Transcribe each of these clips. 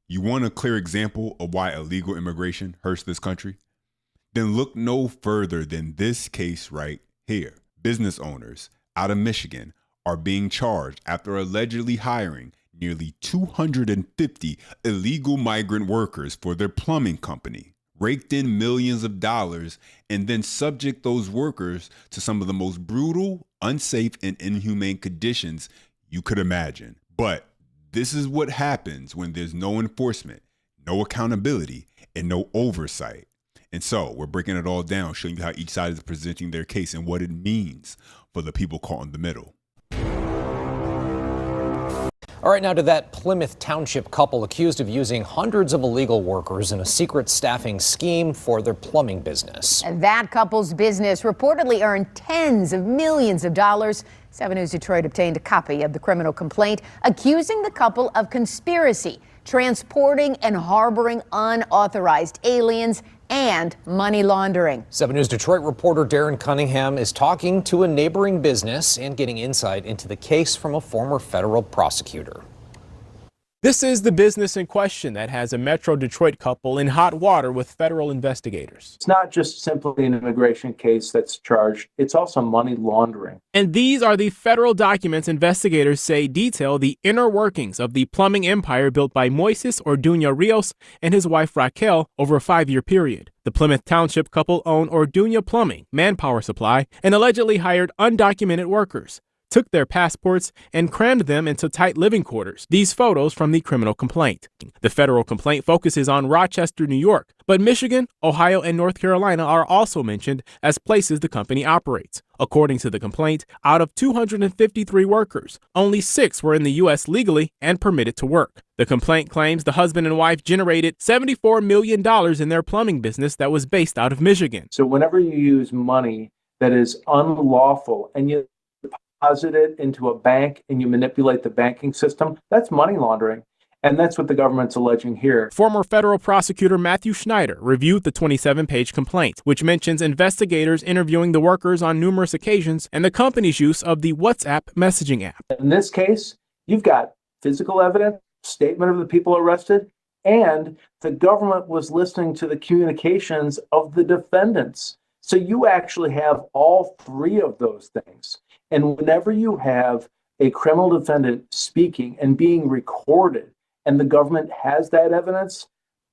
You want a clear example of why illegal immigration hurts this country? Then look no further than this case right here. Business owners out of Michigan are being charged after allegedly hiring nearly 250 illegal migrant workers for their plumbing company, raked in millions of dollars, and then subject those workers to some of the most brutal, unsafe, and inhumane conditions you could imagine. But this is what happens when there's no enforcement, no accountability, and no oversight. And so we're breaking it all down, showing you how each side is presenting their case and what it means for the people caught in the middle. All right, now to that Plymouth Township couple accused of using hundreds of illegal workers in a secret staffing scheme for their plumbing business. And that couple's business reportedly earned tens of millions of dollars. 7 News Detroit obtained a copy of the criminal complaint accusing the couple of conspiracy, transporting and harboring unauthorized aliens, and money laundering. 7 News Detroit reporter Darren Cunningham is talking to a neighboring business and getting insight into the case from a former federal prosecutor. This is the business in question that has a Metro Detroit couple in hot water with federal investigators. It's not just simply an immigration case that's charged, it's also money laundering. And these are the federal documents investigators say detail the inner workings of the plumbing empire built by Moises Orduña Rios and his wife Raquel over a 5-year period. The Plymouth Township couple owned Orduña Plumbing, Manpower Supply, and allegedly hired undocumented workers, took their passports, and crammed them into tight living quarters. These photos from the criminal complaint. The federal complaint focuses on Rochester, New York, but Michigan, Ohio, and North Carolina are also mentioned as places the company operates. According to the complaint, out of 253 workers, only 6 were in the U.S. legally and permitted to work. The complaint claims the husband and wife generated $74 million in their plumbing business that was based out of Michigan. So whenever you use money that is unlawful and you deposit it into a bank and you manipulate the banking system, that's money laundering. And that's what the government's alleging here. Former federal prosecutor Matthew Schneider reviewed the 27-page complaint, which mentions investigators interviewing the workers on numerous occasions and the company's use of the WhatsApp messaging app. In this case, you've got physical evidence, statement of the people arrested, and the government was listening to the communications of the defendants. So you actually have all 3 of those things. And whenever you have a criminal defendant speaking and being recorded, and the government has that evidence,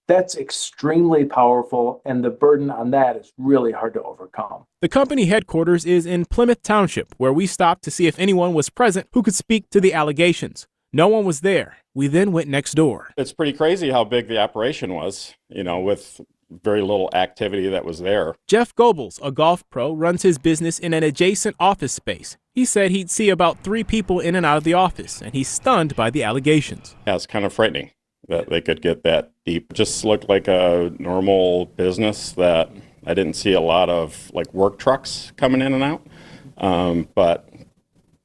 that's extremely powerful, and the burden on that is really hard to overcome. The company headquarters is in Plymouth Township, where we stopped to see if anyone was present who could speak to the allegations. No one was there. We then went next door. It's pretty crazy how big the operation was, with very little activity that was there. Jeff Goebbels, a golf pro, runs his business in an adjacent office space. He said he'd see about 3 people in and out of the office, and he's stunned by the allegations. Yeah, it's kind of frightening that they could get that deep. It just looked like a normal business that I didn't see a lot of work trucks coming in and out, but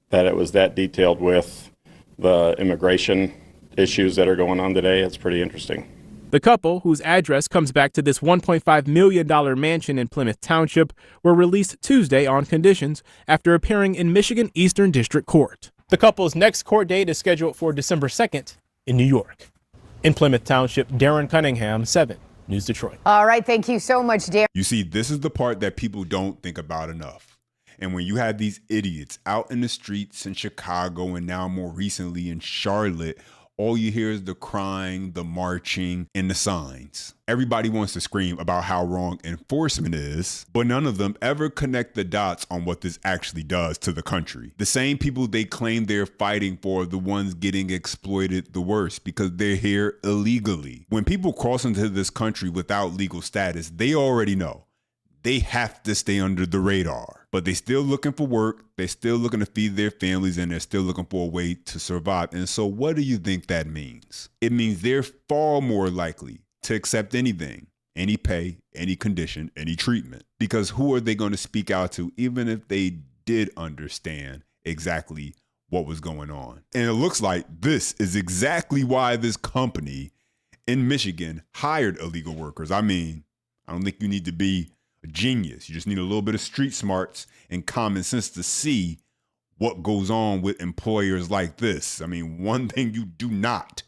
that it was that detailed with the immigration issues that are going on today, it's pretty interesting. The couple, whose address comes back to this $1.5 million mansion in Plymouth Township, were released Tuesday on conditions after appearing in Michigan Eastern District Court. The couple's next court date is scheduled for December 2nd in New York. In Plymouth Township, Darren Cunningham, 7 News Detroit. All right, thank you so much, Darren. You see, this is the part that people don't think about enough. And when you have these idiots out in the streets in Chicago and now more recently in Charlotte, all you hear is the crying, the marching, and the signs. Everybody wants to scream about how wrong enforcement is, but none of them ever connect the dots on what this actually does to the country. The same people they claim they're fighting for are the ones getting exploited the worst because they're here illegally. When people cross into this country without legal status, they already know they have to stay under the radar, but they're still looking for work. They're still looking to feed their families, and they're still looking for a way to survive. And so what do you think that means? It means they're far more likely to accept anything, any pay, any condition, any treatment, because who are they going to speak out to, even if they did understand exactly what was going on? And it looks like this is exactly why this company in Michigan hired illegal workers. I mean, I don't think you need to be a genius. You just need a little bit of street smarts and common sense to see what goes on with employers like this. I mean, one thing you do not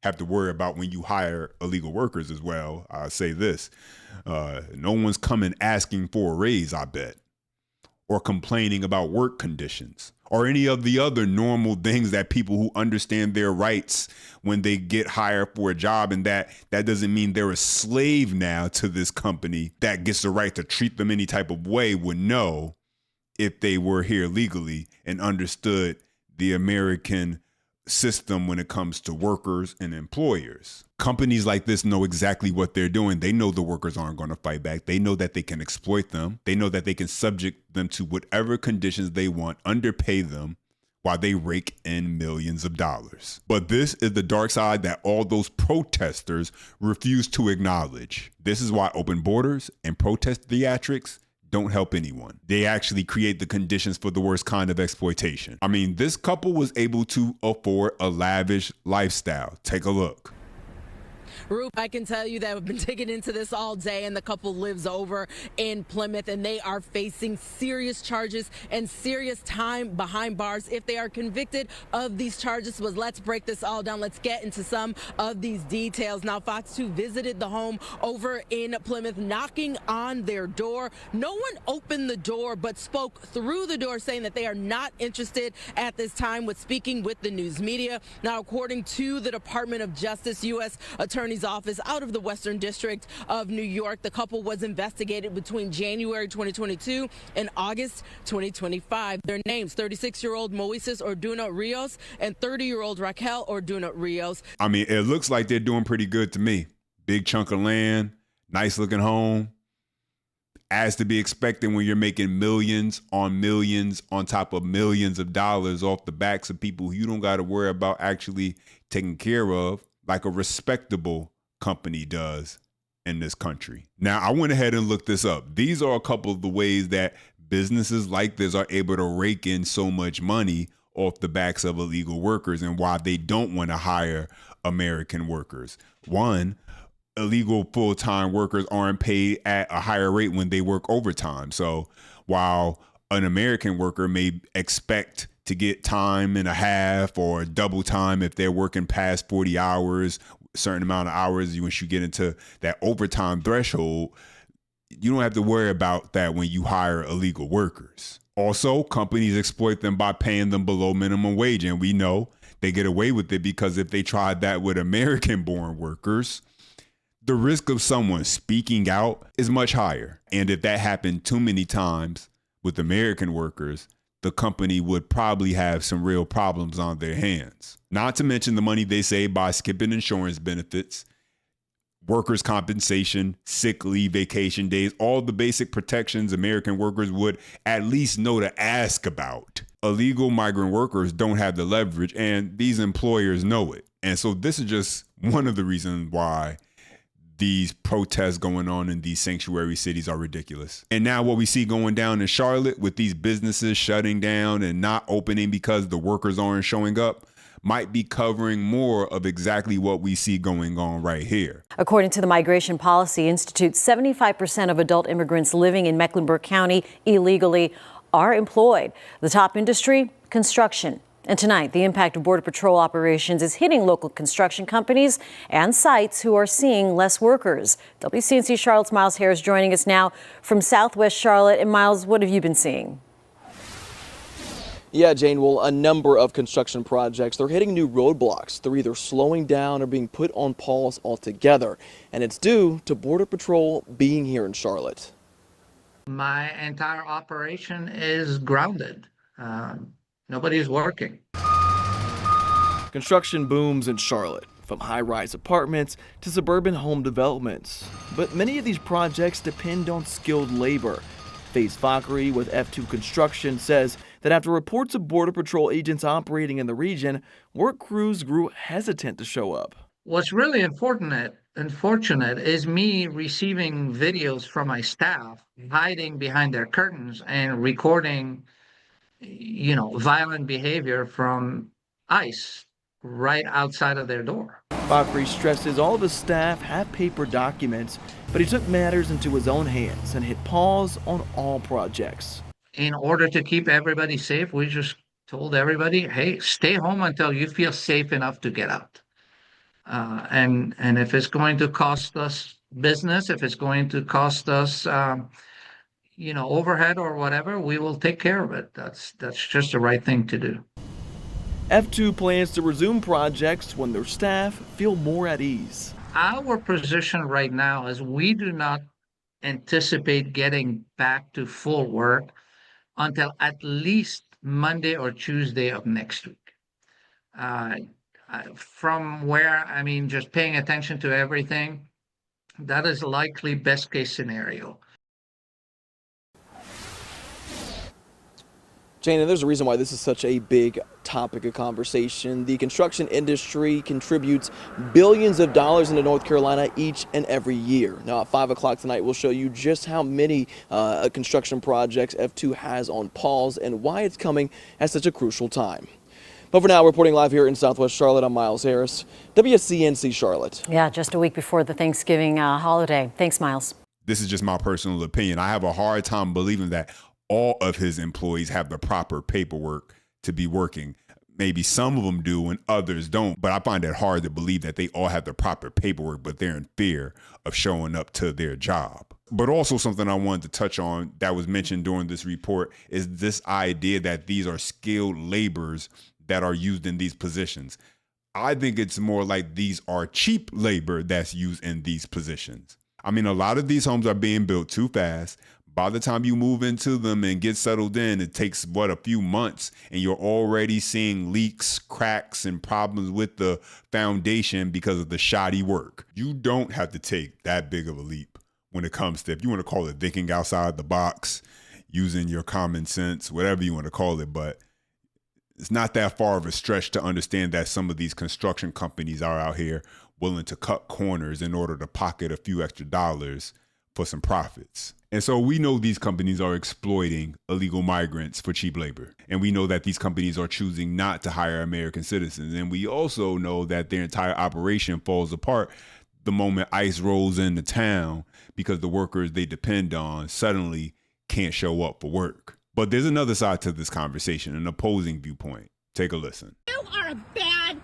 have to worry about when you hire illegal workers as well. I say this, no one's coming asking for a raise, I bet, or complaining about work conditions or any of the other normal things that people who understand their rights when they get hired for a job, and that doesn't mean they're a slave now to this company that gets the right to treat them any type of way, would know if they were here legally and understood the American system when it comes to workers and employers. Companies like this know exactly what they're doing. They know the workers aren't going to fight back. They know that they can exploit them. They know that they can subject them to whatever conditions they want, underpay them, while they rake in millions of dollars. But this is the dark side that all those protesters refuse to acknowledge. This is why open borders and protest theatrics don't help anyone. They actually create the conditions for the worst kind of exploitation. I mean, this couple was able to afford a lavish lifestyle. Take a look. Ruth, I can tell you that we've been digging into this all day, and the couple lives over in Plymouth, and they are facing serious charges and serious time behind bars if they are convicted of these charges. But let's break this all down. Let's get into some of these details. Now, Fox 2 visited the home over in Plymouth, knocking on their door. No one opened the door, but spoke through the door, saying that they are not interested at this time with speaking with the news media. Now, according to the Department of Justice, U.S. Attorney's Office out of the Western District of New York, the couple was investigated between January 2022 and August 2025. Their names, 36-year-old Moises Orduna Rios and 30-year-old Raquel Orduna Rios. I mean, it looks like they're doing pretty good to me. Big chunk of land, nice looking home. As to be expected when you're making millions on top of millions of dollars off the backs of people who you don't got to worry about actually taking care of, like a respectable company does in this country. Now, I went ahead and looked this up. These are a couple of the ways that businesses like this are able to rake in so much money off the backs of illegal workers and why they don't want to hire American workers. One, illegal full-time workers aren't paid at a higher rate when they work overtime. So while an American worker may expect to get time and a half or double time if they're working past 40 hours, a certain amount of hours, once you get into that overtime threshold, you don't have to worry about that when you hire illegal workers. Also, companies exploit them by paying them below minimum wage. And we know they get away with it because if they tried that with American-born workers, the risk of someone speaking out is much higher. And if that happened too many times with American workers, the company would probably have some real problems on their hands. Not to mention the money they save by skipping insurance benefits, workers' compensation, sick leave, vacation days, all the basic protections American workers would at least know to ask about. Illegal migrant workers don't have the leverage, and these employers know it. And so this is just one of the reasons why these protests going on in these sanctuary cities are ridiculous. And now what we see going down in Charlotte with these businesses shutting down and not opening because the workers aren't showing up might be covering more of exactly what we see going on right here. According to the Migration Policy Institute, 75% of adult immigrants living in Mecklenburg County illegally are employed. The top industry, construction. And tonight, the impact of Border Patrol operations is hitting local construction companies and sites who are seeing less workers. WCNC Charlotte's Miles Harris joining us now from Southwest Charlotte. And Miles, what have you been seeing? Yeah, Jane, well, a number of construction projects, they're hitting new roadblocks. They're either slowing down or being put on pause altogether. And it's due to Border Patrol being here in Charlotte. My entire operation is grounded. Nobody's working. Construction booms in Charlotte, from high-rise apartments to suburban home developments. But many of these projects depend on skilled labor. Faze Fakhri with F2 Construction says that after reports of Border Patrol agents operating in the region, work crews grew hesitant to show up. What's really unfortunate is me receiving videos from my staff hiding behind their curtains and recording violent behavior from ICE right outside of their door. Fakhri stresses all of his staff have paper documents, but he took matters into his own hands and hit pause on all projects. In order to keep everybody safe, we just told everybody, hey, stay home until you feel safe enough to get out. And if it's going to cost us business, if it's going to cost us, overhead or whatever, we will take care of it. That's just the right thing to do. F2 plans to resume projects when their staff feel more at ease. Our position right now is we do not anticipate getting back to full work until at least Monday or Tuesday of next week. From where, I mean, just paying attention to everything, that is likely best case scenario. Jana, there's a reason why this is such a big topic of conversation. The construction industry contributes billions of dollars into North Carolina each and every year. Now, at 5 o'clock tonight, we'll show you just how many construction projects F2 has on pause and why it's coming at such a crucial time. But for now, reporting live here in Southwest Charlotte, I'm Miles Harris, WSCNC Charlotte. Yeah, just a week before the Thanksgiving holiday. Thanks, Miles. This is just my personal opinion. I have a hard time believing that all of his employees have the proper paperwork to be working. Maybe some of them do and others don't, but I find it hard to believe that they all have the proper paperwork, but they're in fear of showing up to their job. But also something I wanted to touch on that was mentioned during this report is this idea that these are skilled laborers that are used in these positions. I think it's more like these are cheap labor that's used in these positions. I mean, a lot of these homes are being built too fast. By the time you move into them and get settled in, it takes, a few months, and you're already seeing leaks, cracks, and problems with the foundation because of the shoddy work. You don't have to take that big of a leap when it comes to, if you want to call it thinking outside the box, using your common sense, whatever you want to call it, but it's not that far of a stretch to understand that some of these construction companies are out here willing to cut corners in order to pocket a few extra dollars for some profits. And so we know these companies are exploiting illegal migrants for cheap labor. And we know that these companies are choosing not to hire American citizens. And we also know that their entire operation falls apart the moment ICE rolls into town because the workers they depend on suddenly can't show up for work. But there's another side to this conversation, an opposing viewpoint. Take a listen. You are a bad,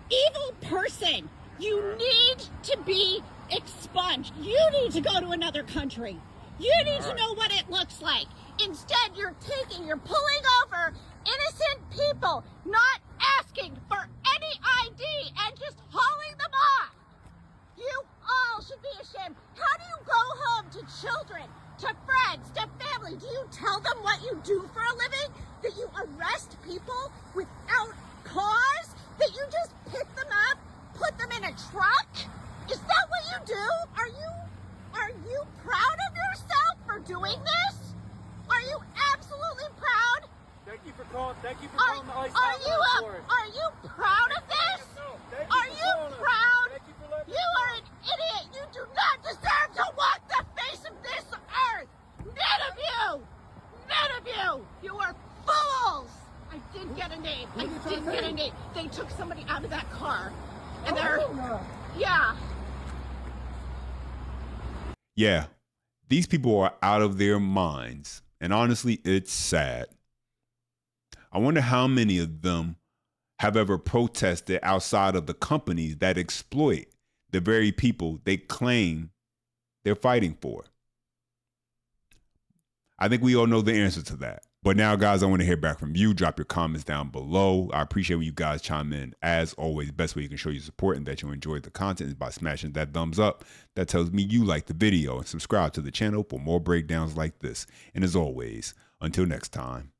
evil person. You need to be expunged. You need to go to another country. You need to know what it looks like. Instead, you're pulling over innocent people, not asking for any ID and just hauling them off. You all should be ashamed. How do you go home to children, to friends, to family? Do you tell them what you do for a living? That you arrest people without cause? That you just pick them up, put them in a truck? Is that what you do? Are you proud of yourself for doing this? Are you absolutely proud? Thank you for calling the ICE hotline. Are you proud of this? Are you proud? You are an idiot. You do not deserve to walk the face of this earth. None of you. None of you. You are fools. I didn't get a name. They took somebody out of that car. And Yeah, these people are out of their minds. And honestly, it's sad. I wonder how many of them have ever protested outside of the companies that exploit the very people they claim they're fighting for. I think we all know the answer to that. But now, guys, I want to hear back from you. Drop your comments down below. I appreciate when you guys chime in. As always, best way you can show your support and that you enjoyed the content is by smashing that thumbs up. That tells me you like the video, and subscribe to the channel for more breakdowns like this. And as always, until next time.